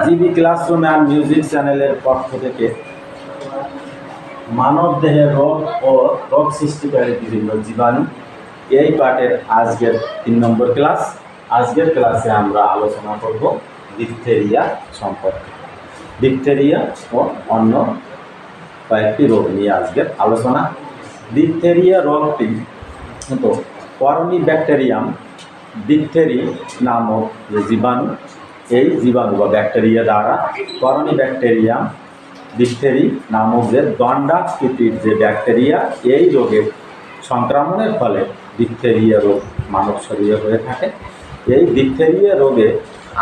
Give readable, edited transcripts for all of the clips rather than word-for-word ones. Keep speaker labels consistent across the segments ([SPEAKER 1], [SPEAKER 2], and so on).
[SPEAKER 1] GB classroom and music চ্যানেলের পক্ষ থেকে মানব দেহে রোগ ও রোগ সৃষ্টিকারী বিভিন্ন জীবাণু এই পাঠের আজকের 3 নম্বর ক্লাস। আজকের ক্লাসে আমরা আলোচনা করব ডিপথেরিয়া সম্পর্কে। ডিপথেরিয়া ও অন্য কয়েকটি রোগ নিয়ে আজকের আলোচনা। ডিপথেরিয়া রোগটি কিন্তু করনি ব্যাকটেরিয়াম ডিপথেরি নামক যে জীবাণু, এই জীবাণু বা ব্যাকটেরিয়া দ্বারা করনি ব্যাকটেরিয়াম ডিপথেরি নামক যে দণ্ডাকৃতির যে ব্যাকটেরিয়া, এই রোগের সংক্রমণের ফলে ডিপথেরিয়া রোগ মানব শরীরে হয়ে থাকে। এই ডিপথেরিয়া রোগে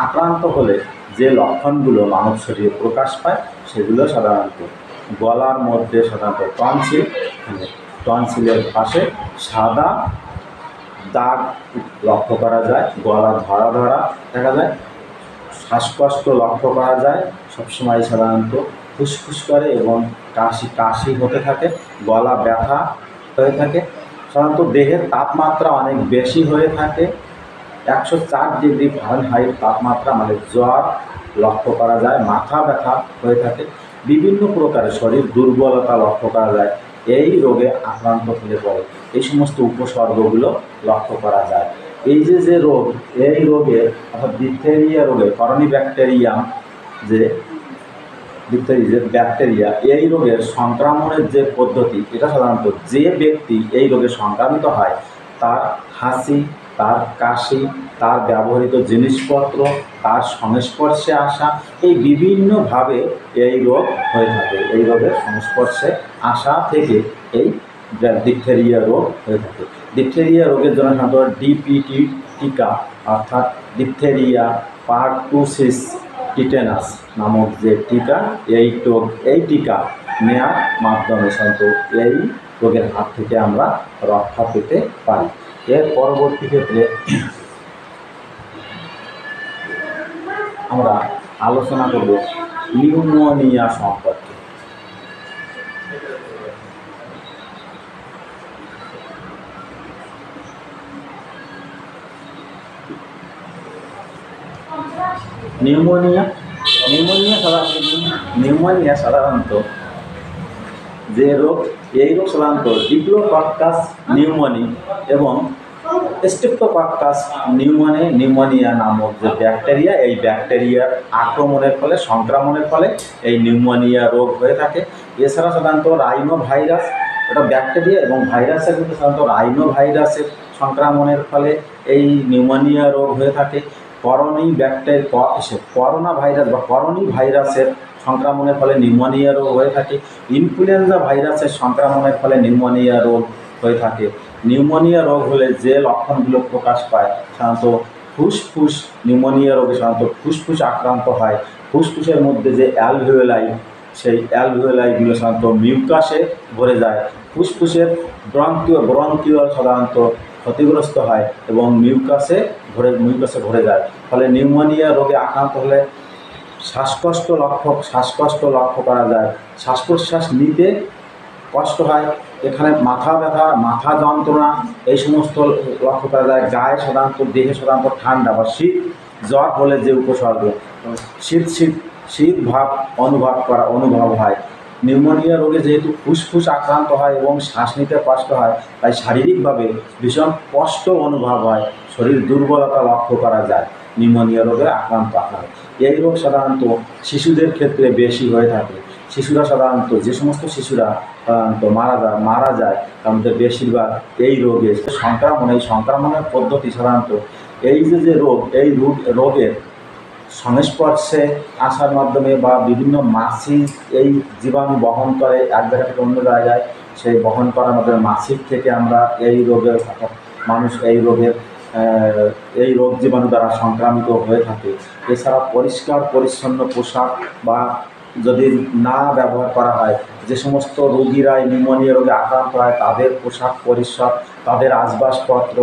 [SPEAKER 1] আক্রান্ত হলে যে লক্ষণগুলো মানব শরীরে প্রকাশ পায় সেগুলো সাধারণত গলার মধ্যে সাধারণত টনসিলের পাশে সাদা দাগ লক্ষ্য করা যায়, গলা ধরা ধরা দেখা যায়, শ্বাসকষ্ট লক্ষ্য করা যায়, সবসময় সাধারণত ফুসফুস করে এবং কাশি হতে থাকে, গলা ব্যথা হয়ে থাকে। সাধারণত দেহের তাপমাত্রা অনেক বেশি হয়ে থাকে, 104 ডিগ্রি ফারেনহাইট তাপমাত্রা, মানে জ্বর লক্ষ্য করা যায়, মাথা ব্যথা হয়ে থাকে, বিভিন্ন প্রকারের শরীর দুর্বলতা লক্ষ্য করা যায়। এই রোগে আক্রান্ত হলে পরে এই সমস্ত উপসর্গগুলো লক্ষ্য করা যায়। এই যে রোগ, এই রোগে অর্থাৎ ডিপথেরিয়া রোগে করনি ব্যাকটেরিয়াম যে ব্যাকটেরিয়া, এই রোগের সংক্রমণের যে পদ্ধতি, এটা সাধারণত যে ব্যক্তি এই রোগে সংক্রামিত হয় তার হাসি, তার কাশি, তার ব্যবহৃত জিনিসপত্র, তার সংস্পর্শে আসা, এই বিভিন্নভাবে এই রোগ হয়ে থাকে। এই রোগের সংস্পর্শে আসা থেকে এই ডিপথেরিয়া রোগ হয়ে থাকে। ডিপথেরিয়া রোগের জন্য সাধারণত ডিপিটি টিকা অর্থাৎ ডিপথেরিয়া পারটুসিস টিটেনাস নামক যে টিকা, এই টিকা নেওয়ার মাধ্যমে সাধারণত এই রোগের হাত থেকে আমরা রক্ষা পেতে পারি। এর পরবর্তী ক্ষেত্রে আমরা আলোচনা করব নিউমোনিয়া সম্পর্কে। নিউমোনিয়া সাধারণত যে রোগ, এই রোগ সাধারণত ডিপ্লোকক্কাস নিউমোনি এবং স্ট্রেপ্টোকক্কাস নিউমোনিয়া নামক যে ব্যাকটেরিয়া, এই ব্যাকটেরিয়ার আক্রমণের ফলে, সংক্রমণের ফলে এই নিউমোনিয়া রোগ হয়ে থাকে। এছাড়া সাধারণত রাইনো ভাইরাস, এটা ব্যাকটেরিয়া এবং ভাইরাসের মধ্যে সাধারণত রাইনো ভাইরাসের সংক্রমণের ফলে এই নিউমোনিয়া রোগ হয়ে থাকে। করোনা ভাইরাস বা করনি ভাইরাসের সংক্রমণের ফলে নিউমোনিয়া রোগ হয়ে থাকে। ইনফ্লুয়েঞ্জা ভাইরাসের সংক্রমণের ফলে নিউমোনিয়া রোগ হয়ে থাকে। নিউমোনিয়া রোগ হলে যে লক্ষণগুলো প্রকাশ পায়, সাধারণত ফুসফুস, নিউমোনিয়া রোগে সাধারণত ফুসফুস আক্রান্ত হয়। ফুসফুসের মধ্যে যে অ্যালভিওলাই, সেই অ্যালভিওলাইগুলো সাধারণত মিউকাসে ভরে যায়। ফুসফুসের ব্রঙ্কিওল সাধারণত ক্ষতিগ্রস্ত হয় এবং মিউকাসে ভরে যায়। ফলে নিউমোনিয়া রোগে আক্রান্ত হলে শ্বাসকষ্ট লক্ষ্য করা যায়, শ্বাস প্রশ্বাস নিতে কষ্ট হয়, এখানে মাথা ব্যথা, মাথা যন্ত্রণা, এই সমস্ত লক্ষ্য করা যায়। গায়ে সাধারণত, দেহে সাধারণত ঠান্ডা বা শীত, জ্বর হলে যে উপসর্গ, শীত ভাব অনুভব হয়। নিউমোনিয়া রোগে যেহেতু ফুসফুস আক্রান্ত হয় এবং শ্বাস নিতে কষ্ট হয়, তাই শারীরিকভাবে ভীষণ কষ্ট অনুভব হয়, শরীর দুর্বলতা লক্ষ্য করা যায় নিউমোনিয়া রোগে আক্রান্ত হয়। এই রোগ সাধারণত শিশুদের ক্ষেত্রে বেশি হয়ে থাকে। শিশুরা সাধারণত, যে সমস্ত শিশুরা সাধারণত মারা যায় তার মধ্যে বেশিরভাগ এই সংক্রমণের পদ্ধতি সাধারণত এই যে রোগ, এই রোগের সংস্পর্শে আসার মাধ্যমে বা বিভিন্ন মাছি এই জীবাণু বহন করে এক জায়গা থেকে অন্য জায়গায়, সেই বহন করার মাধ্যমে মাছির থেকে আমরা এই রোগের, মানুষ এই রোগ জীবাণু দ্বারা সংক্রামিত হয়ে থাকে। এছাড়া পরিষ্কার পরিচ্ছন্ন পোশাক বা যদি না ব্যবহার করা হয়, যে সমস্ত রোগীরা নিউমোনিয়া রোগে আক্রান্ত হয় তাদের পোশাক পরিচ্ছদ, তাদের আসবাবপত্র,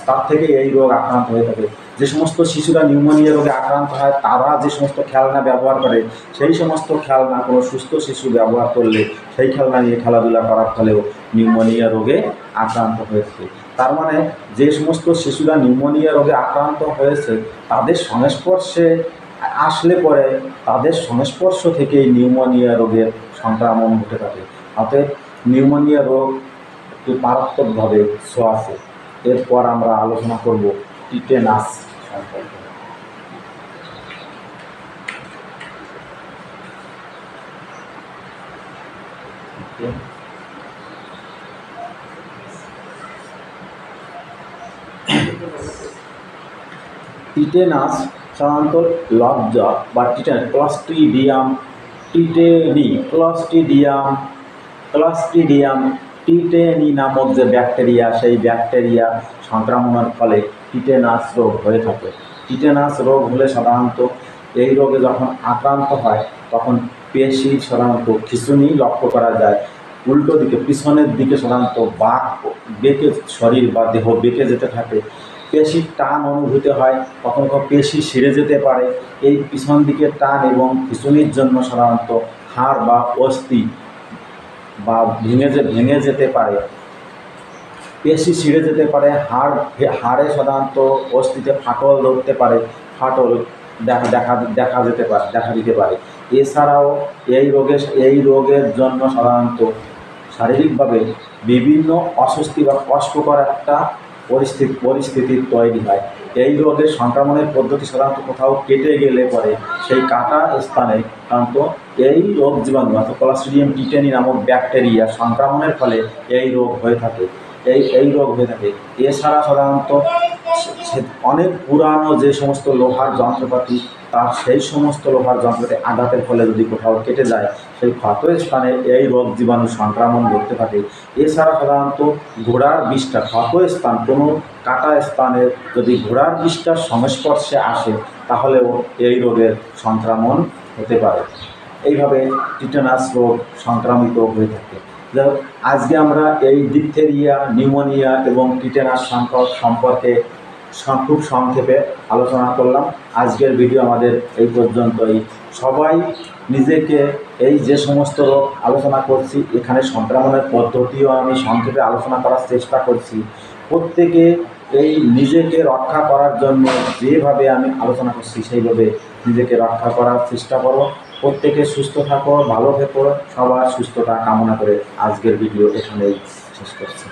[SPEAKER 1] তার থেকে এই রোগ আক্রান্ত হয়ে থাকে। যে সমস্ত শিশুরা নিউমোনিয়া রোগে আক্রান্ত হয় তারা যে সমস্ত খেলনা ব্যবহার করে, সেই সমস্ত খেলনা কোনো সুস্থ শিশু ব্যবহার করলে সেই খেলনা নিয়ে খেলাধুলা করার ফলেও নিউমোনিয়া রোগে আক্রান্ত হয়ে থাকে। তার মানে যে সমস্ত শিশুরা নিউমোনিয়া রোগে আক্রান্ত হয়েছে তাদের সংস্পর্শে আসলে পরে তাদের সংস্পর্শ থেকেই নিউমোনিয়া রোগের সংক্রমণ ঘটে থাকে। অতএব নিউমোনিয়া রোগ একটু মারাত্মকভাবে ছোঁয়াচে। এরপর আমরা আলোচনা করব টিটেনাস সম্পর্কে। টিটেনাস সাধারণত লজ্জা বা ক্লস্ট্রিডিয়াম টিটেনি নামক যে ব্যাকটেরিয়া, সেই ব্যাকটেরিয়া সংক্রমণের ফলে টিটেনাস রোগ হয়ে থাকে। টিটেনাস রোগ হলে সাধারণত এই রোগে যখন আক্রান্ত হয় তখন পেশি সাধারণত খিঁচুনি লক্ষ্য করা যায়, উল্টো দিকে পিছনের দিকে সাধারণত বেঁকে শরীর বা দেহ বেঁকে যেতে থাকে, পেশির টান অনুভূত হয়, কখনো কখনো পেশি ছিঁড়ে যেতে পারে। এই পিছন দিকে টান এবং খিঁচুনির জন্য সাধারণত হাড় বা অস্থি বা ভেঙে যেতে পারে, পেশি ছিঁড়ে যেতে পারে, হাড়ে সাধারণত অস্থিতে ফাটল ধরতে পারে, ফাটল দেখা দিতে পারে। এছাড়াও এই রোগের জন্য সাধারণত শারীরিকভাবে বিভিন্ন অস্বস্তি বা কষ্টকর একটা পরিস্থিতি তৈরি হয়। এই রোগের সংক্রমণের পদ্ধতি সাধারণত কোথাও কেটে গেলে পরে সেই কাটা স্থানে সাধারণত এই রোগ জীবাণু অর্থাৎ ক্লস্ট্রিডিয়াম টিটেনি নামক ব্যাকটেরিয়া সংক্রমণের ফলে এই রোগ হয়ে থাকে। এছাড়া সাধারণত অনেক পুরানো যে সমস্ত লোহার যন্ত্রপাতি, সেই সমস্ত লোহার যন্ত্রপাতি আঘাতের ফলে যদি কোথাও কেটে যায় সেই ক্ষত স্থানে এই রোগ জীবাণু সংক্রমণ ঘটতে থাকে। এছাড়া সাধারণত ঘোড়ার বিষ্ঠা ক্ষত স্থান, কোনো কাটা স্থানে যদি ঘোড়ার বিষ্ঠার সংস্পর্শে আসে তাহলেও এই রোগের সংক্রমণ হতে পারে। এইভাবে টিটেনাস রোগ সংক্রামিত হয়ে থাকে। আজকে আমরা এই ডিপথেরিয়া, নিউমোনিয়া এবং টিটেনাস সম্পর্কে খুব সংক্ষেপে আলোচনা করলাম। আজকের ভিডিও আমাদের এই পর্যন্তই। সবাই নিজেকে এই যে সমস্ত রোগ আলোচনা করছি এখানে সংক্রমণের পদ্ধতিও আমি সংক্ষেপে আলোচনা করার চেষ্টা করছি। প্রত্যেকে এই নিজেকে রক্ষা করার জন্য যেভাবে আমি আলোচনা করছি সেইভাবে নিজেকে রক্ষা করার চেষ্টা করো। প্রত্যেকে সুস্থ থাকো, ভালো থেকো, সবার সুস্থতা কামনা করে আজকের ভিডিও এখানেই শেষ করছি।